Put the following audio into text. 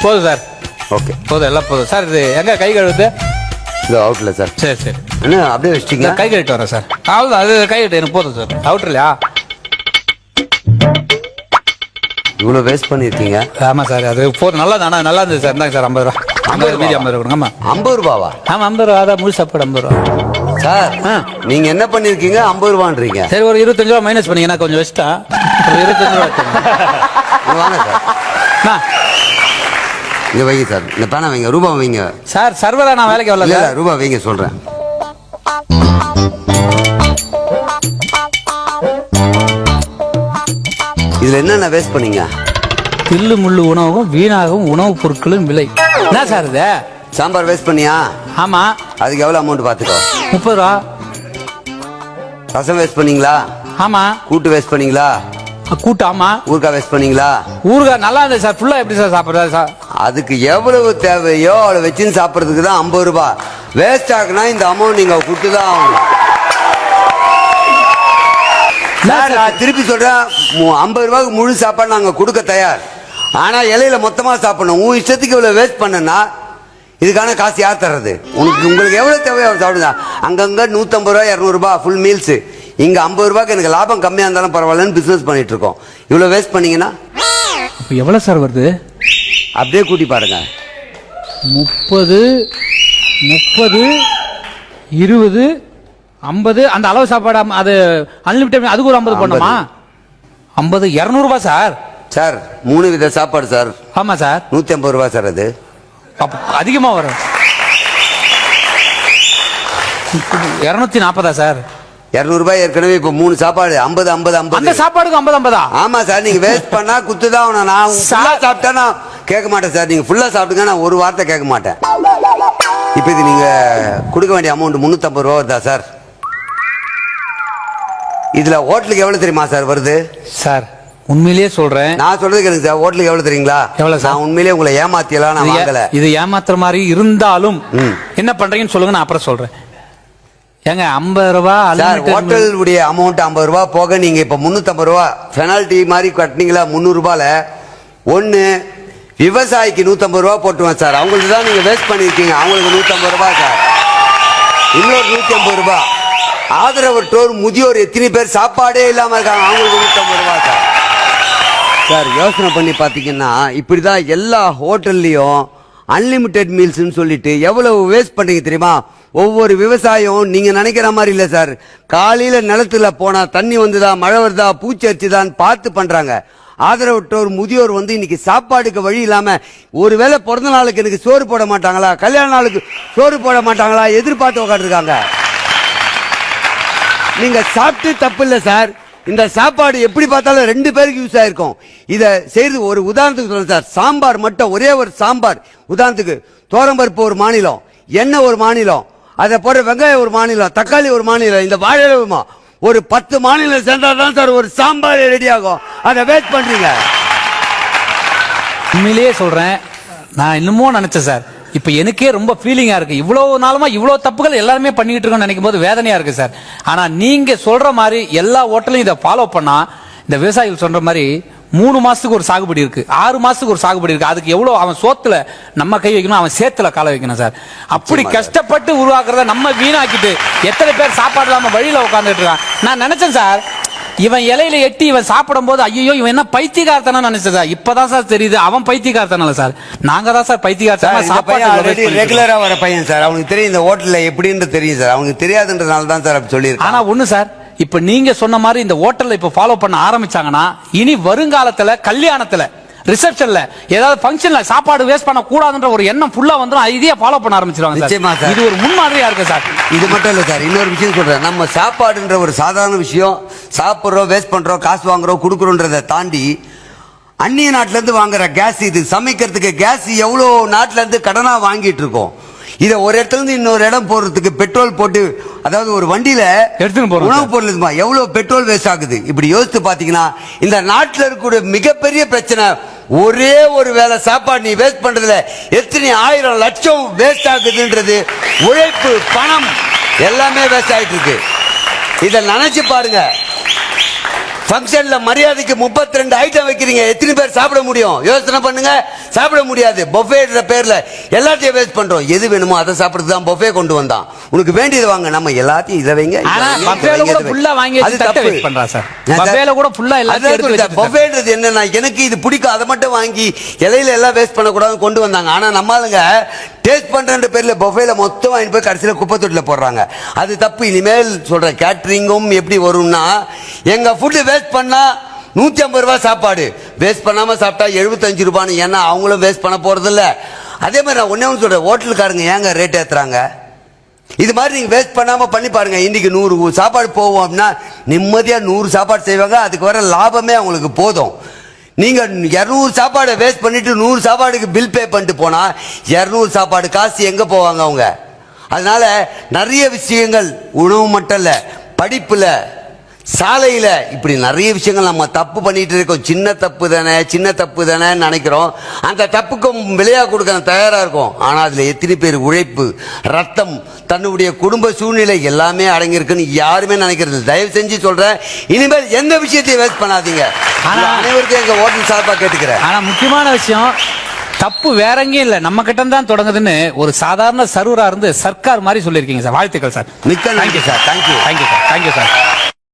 போதும் sir. Okay போதும், எல்லாம் போதும் சார். இது எங்க கை கழுவுது? இது அவுட்ல சார். சரி சரி. என்ன அப்படியே வச்சிட்டீங்க? கை கழுவிட்டு வரேன் சார். அவ்வளோதான், அது கை கழுவிட்டு எனக்கு போதும் சார். அவுட்ரு இல்லையா? இவ்வளோ வேஸ்ட் பண்ணியிருக்கீங்க. ஆமாம் சார், அது போதும். நல்லா தானே, நல்லா இருந்தது சார். இந்தாங்க சார் 50 ரூபா. 50 மீதி 50 ரூபா கொடுங்க. ஆமாம் 50 ரூபாவா? ஆமாம் 50 ரூபா. அதான் முழு சாப்பாடு 50 ரூபா சார். நீங்க என்ன பண்ணிருக்கீங்க? 50 ரூபான்றீங்க. சரி, ஒரு 25 ரூபா மைனஸ் பண்ணீங்கன்னா கொஞ்சம் வச்சுட்டா ஒரு 25 ரூபா வாங்க சார். இங்க வைங்க சார், இந்த பேனா வைங்க, ரூபா வைங்க சார். சர்வரா நான் வேலைக்கு வரல சார். ரூபா வைங்க சொல்றேன். இதுல என்னென்ன வேஸ்ட் பண்ணீங்க? தில்லு முள்ளு உணவும் வீணாகவும் உணவுப் பொருட்களும் விலை. என்ன சார் இது? சாம்பார் வேஸ்ட் பண்ணியா? ஆமா. அதுக்கு எவ்வளவு அமௌண்ட் பாத்துக்கோ. 30 ரூபா. ரசம் வேஸ்ட் பண்ணீங்களா? ஆமா. கூட்டு வேஸ்ட் பண்ணீங்களா? கூட்டு. ஆமா. ஊறுகாய் வேஸ்ட் பண்ணீங்களா? ஊறுகாய் நல்லா இருந்தது சார். ஃபுல்லா எப்படி சார் சாப்பிடுறது சார்? அதுக்கு எவ்வளவு தேவையோ அவ்வளவு வச்சுன்னு சாப்பிட்றதுக்கு தான் 50 ரூபாய். வேஸ்ட் ஆகுனா இந்த அமௌண்ட் நீங்க கொடுத்துதான் ஆகணும். நான் திருப்பி சொல்றேன், 50 ரூபாய்க்கு முழு சாப்பாடு நாங்க கொடுக்க தயார். ஆனா இலையில மொத்தமா சாப்பிடணும். உன் இஷ்டத்துக்கு இவ்வளவு வேஸ்ட் பண்ணனா இதுக்கான காசு யார் தர்றது? உங்களுக்கு எவ்வளவு தேவையோ சாப்பிடுங்க. அங்கங்க 150 ரூபாய் 200 ரூபாய் ஃபுல் மீல்ஸ். இங்க 50 ரூபாய்க்கு எனக்கு லாபம் கம்மியா இருந்தாலும் பரவாயில்லன்னு பிசினஸ் பண்ணிட்டு இருக்கோம். இவ்வளவு வேஸ்ட் பண்ணீங்கன்னா எவ்வளவு சார் வருது? அப்படியே கூட்டி பாருங்க. 30 20 50. அந்த அளவு சாப்பாடு அது அன்லிமிட்டட். அதுக்கு ஒரு 50 போடணுமா? 50 200 ரூபாய் சார். சார் 3 வித சாப்பாடு சார். ஆமா சார். 150 ரூபாய் சார். அது அதிகமா வரும். 240 சார். 200 ரூபாய் ஏற்கனவே. இப்ப 3 சாப்பாடு 50 50 50. அந்த சாப்பாடுக்கு 50 50. ஆமா சார். நீங்க வேஸ்ட் பண்ணா குத்துதான். நான் ஃபுல்லா சாப்பிட்டா நான் கேட்க மாட்டேன் சார். நீங்க ஃபுல்லா சாப்பிட்டுங்க, நான் ஒரு வார்த்தை கேட்க மாட்டேன். இப்ப இது நீங்க கொடுக்க வேண்டிய அமௌண்ட் 350 ரூபா வருதா சார்? இதுல ஹோட்டலுக்கு எவ்வளவு தெரியுமா சார் வருது? சார் உண்மையிலேயே சொல்றேன். நான் சொல்றது கேளுங்க சார். ஹோட்டலுக்கு எவ்வளவு தெரியுங்களா? எவ்வளவு சார்? நான் உண்மையிலேயே உங்களை ஏமாத்தியலாம் நான் வாங்கல. இது ஏமாத்துற மாதிரி இருந்தாலும் என்ன பண்றீங்கன்னு சொல்லுங்க, நான் அப்புறம் சொல்றேன். ஏங்க 50 ரூபா சார், ஹோட்டல் உடைய அமௌண்ட் 50 ரூபா போக நீங்க இப்ப 350 ரூபா பெனால்டி மாதிரி கட்டினீங்களா? 300 ரூபால ஒண்ணு விவசாயிக்கு 150 ரூபா போட்டுவேன் சார். அவங்களுக்கு தான் நீங்க வேஸ்ட் பண்ணிருக்கீங்க. அவங்களுக்கு 150 ரூபாய் சார். இன்னொரு 150 ரூபாய் ஆதரவற்றோர் முதியோர் எத்தனை பேர் சாப்பாடே இல்லாம இருக்காங்க, அவங்களுக்கு 150 ரூபாய் சார். சார் யோசனை பண்ணி பாத்தீங்கன்னா இப்படிதான் எல்லா ஹோட்டல்லையும் அன்லிமிட்டெட் மீல்ஸ்ன்னு சொல்லிட்டு எவ்வளவு வேஸ்ட் பண்றீங்க தெரியுமா? ஒவ்வொரு விவசாயம் நீங்க நினைக்கிற மாதிரி இல்ல சார். காலையில நிலத்துல போனா தண்ணி வந்துதா, மழை வருதா, பூச்சி அரிச்சுதான் பார்த்து பண்றாங்க. ஆதரவற்றோர் முதியோர் இன்னைக்கு சாப்பாடுக்கு வழி இல்லாம ஒருவேளை பிறந்த நாளுக்கு எனக்கு சோறு போட மாட்டாங்களா, கல்யாண நாளுக்கு சோறு போட மாட்டாங்களா எதிர்பார்த்து உட்காந்துருக்காங்க. நீங்க சாப்பிட்டு தப்பு இல்ல சார். இந்த சாப்பாடு எப்படி பார்த்தாலும் 2 பேருக்கு யூஸ் ஆயிருக்கும். இத செய்து ஒரு உதாரணத்துக்கு சொல்றேன் சார். சாம்பார் மட்டும், ஒரே ஒரு சாம்பார் உதாரணத்துக்கு, தோரம்பருப்பு ஒரு மாநிலம், எண்ணெய் ஒரு மாநிலம், அதை போற வெங்காயம் ஒரு மாநிலம், தக்காளி ஒரு மாநிலம், இந்த வாழைமா ஒரு 10 மாநிலம் சேர்ந்தாதான் சார் ஒரு சாம்பார் ரெடி ஆகும். அதை வேஸ்ட் பண்றீங்க. உண்மையிலேயே சொல்றேன், நான் இன்னமும் நினைச்சேன் சார். இப்ப எனக்கே ரொம்ப ஃபீலிங்கா இருக்கு. இவ்வளவு நாளுமா இவ்வளவு தப்புகள் எல்லாருமே பண்ணிட்டு இருக்கோம்னு நினைக்கும் போது வேதனையா இருக்கு சார். ஆனா நீங்க சொல்ற மாதிரி எல்லா ஹோட்டலையும் இதை ஃபாலோ பண்ணா, இந்த விவசாயிகள் சொல்ற மாதிரி 3 மாசத்துக்கு ஒரு சாகுபடி இருக்கு, 6 மாசத்துக்கு ஒரு சாகுபடி இருக்கு. அதுக்கு எவ்வளவு அவன் சோத்துல நம்ம கை வைக்கணும், அவன் சேத்துல கால வைக்கணும் சார். அப்படி கஷ்டப்பட்டு உருவாக்குறத நம்ம வீணாக்கிட்டு எத்தனை பேர் சாப்பாடு இல்லாம வழியில உட்காந்துட்டு இருக்கான். நான் நினைச்சேன் சார், இவன் இலையில எட்டி இவன் சாப்பிடும் போது ஐயோ இவன் என்ன பைத்தியக்காரத்தனா நினைச்சேன் சார். இப்பதான் சார் தெரியுது அவன் பைத்தியக்காரத்தனால சார். நாங்க தான் சார் பைத்தியக்காரத்தனா. ரெகுலரா வர பையன் சார். அவனுக்கு தெரியும் இந்த ஹோட்டல்ல எப்படின்னு தெரியும் சார். அவனுக்கு தெரியாதுன்றதுனால தான் சார் அப்படி சொல்லியிருக்கான். ஆனா ஒண்ணு சார், இப்ப நீங்க சொன்ன மாதிரி இந்த ஹோட்டல்ல இப்ப ஃபாலோ பண்ண ஆரம்பிச்சாங்கன்னா இனி வருங்காலத்துல கல்யாணத்துல ரிசப்ஷன்ல ஏதாவது ஃபங்க்ஷன்ல சாப்பாடு வேஸ்ட் பண்ண கூடாதுன்ற ஒரு எண்ணம் ஃபுல்லா வந்துரும். இதையே ஃபாலோ பண்ண ஆரம்பிச்சிருவாங்க சார். இது ஒரு முன்மாதிரியா இருக்கு சார். இது மட்டும் இல்ல சார், இன்னொரு விஷயம் சொல்றேன். நம்ம சாப்பாடுன்ற ஒரு சாதாரண விஷயம், சாப்பிடுறோம், வேஸ்ட் பண்றோம், காசு வாங்குறோம், கொடுக்குறோன்றதை தாண்டி அந்நிய நாட்டுல இருந்து வாங்குற கேஸ், இது சமைக்கிறதுக்கு கேஸ் எவ்வளவு நாட்டுல இருந்து கடனா வாங்கிட்டு இருக்கோம். இதை ஒரு இடத்துல இருந்து இன்னொரு இடம் போறதுக்கு பெட்ரோல் போட்டு, அதாவது ஒரு வண்டியில உணவு பொருள் எவ்வளவு பெட்ரோல் வேஸ்ட் ஆகுது. இப்படி யோசித்து பாத்தீங்கன்னா இந்த நாட்டில் இருக்கக்கூடிய மிகப்பெரிய பிரச்சனை ஒரே ஒரு வேளை சாப்பாடு நீ வேஸ்ட் பண்றதுல எத்தனை 1000 லட்சம் வேஸ்ட் ஆகுதுன்றது. உழைப்பு, பணம் எல்லாமே வேஸ்ட் ஆயிட்டு இருக்கு. இதை நினைச்சு பாருங்க. ஃபங்க்ஷன்ல மரியாதைக்கு 32 ஐட்டம் வைக்கிறீங்க, எத்தனை பேர் சாப்பிட முடியும்? யோசனை பண்ணுங்க. சாப்பிட முடியாது. பொஃபேன்ற பேர்ல எல்லாத்தையும் வேஸ்ட் பண்றோம். எது வேணுமோ அதை சாப்பிடுறது தான் பொஃபே கொண்டு வந்தான். உனக்கு வேண்டியது வாங்க, நம்ம எல்லாத்தையும் இதை வைங்க. ஆனா பஃபேல கூட ஃபுல்லா வாங்கி வச்சு தட்ட வேஸ்ட் பண்றா சார். பஃபேல கூட ஃபுல்லா எல்லாத்தையும் எடுத்து வச்சு பஃபேன்றது என்னன்னா, எனக்கு இது பிடிக்கும் அதை மட்டும் வாங்கி இலையில எல்லாம் வேஸ்ட் பண்ண கூடாதுன்னு கொண்டு வந்தாங்க. ஆனா நம்மளுங்க டேஸ்ட் பண்ற பேர்ல பொஃபேல மொத்தம் வாங்கி போய் கடைசியில குப்பை தொட்டில போடுறாங்க. அது தப்பு. இனிமேல் சொல்ற கேட்டரிங்கும் எப்படி வரும்னா, எங்க ஃபுட்டு வேஸ்ட் பண்ணா 150 ரூபாய் சாப்பாடு, வேஸ்ட் பண்ணாம சாப்பிட்டா 75 ரூபான்னு. ஏன்னா அவங்களும் வேஸ்ட் பண்ண போறது இல்ல. அதே மாதிரி நான் ஒன்னே ஒன்று சொல்றேன், ஹோட்டலுக்காரங்க ஏங்க ரேட் ஏத்துறாங்க? இது மாதிரி நீங்க வேஸ்ட் பண்ணாம பண்ணி பாருங்க. இன்னைக்கு 100 சாப்பாடு போவோம் அப்படின்னா நிம்மதியா 100 சாப்பாடு செய்வாங்க. அதுக்கு வர லாபமே அவங்களுக்கு போதும். நீங்க 200 சாப்பாடை வேஸ்ட் பண்ணிட்டு 100 சாப்பாடுக்கு பில் பே பண்ணிட்டு போனா 200 சாப்பாடு காசு எங்க போவாங்க அவங்க? அதனால நிறைய விஷயங்கள், உணவு மட்டும் இல்ல, படிப்புல, சாலையில, இப்படி நிறைய விஷயங்கள் நம்ம தப்பு பண்ணிட்டு இருக்கோம். சின்ன தப்பு தானே நினைக்கிறோம். அந்த தப்புக்கும் விலையா கொடுக்க தயாரா இருக்கும். ஆனா அதுல எத்தனை பேர் உழைப்பு, ரத்தம், தன்னுடைய குடும்ப சூழ்நிலை எல்லாமே அடங்கியிருக்குன்னு யாருமே நினைக்கிறது. தயவு செஞ்சு சொல்றேன், இனிமேல் எந்த விஷயத்தையும் வேஸ்ட் பண்ணாதீங்க. அனைவருக்கும் எங்க ஹோட்டல் சார்பா கேட்டுக்கிறேன். ஆனா முக்கியமான விஷயம், தப்பு வேற எங்கேயும் இல்ல, நம்ம கிட்ட தான் தொடங்குதுன்னு ஒரு சாதாரண சர்வரா இருந்து சர்க்கார் மாதிரி சொல்லியிருக்கீங்க சார். வாழ்த்துக்கள் சார். மிக்க நன்றி sir. Thank you. Thank you sir. Thank you sir.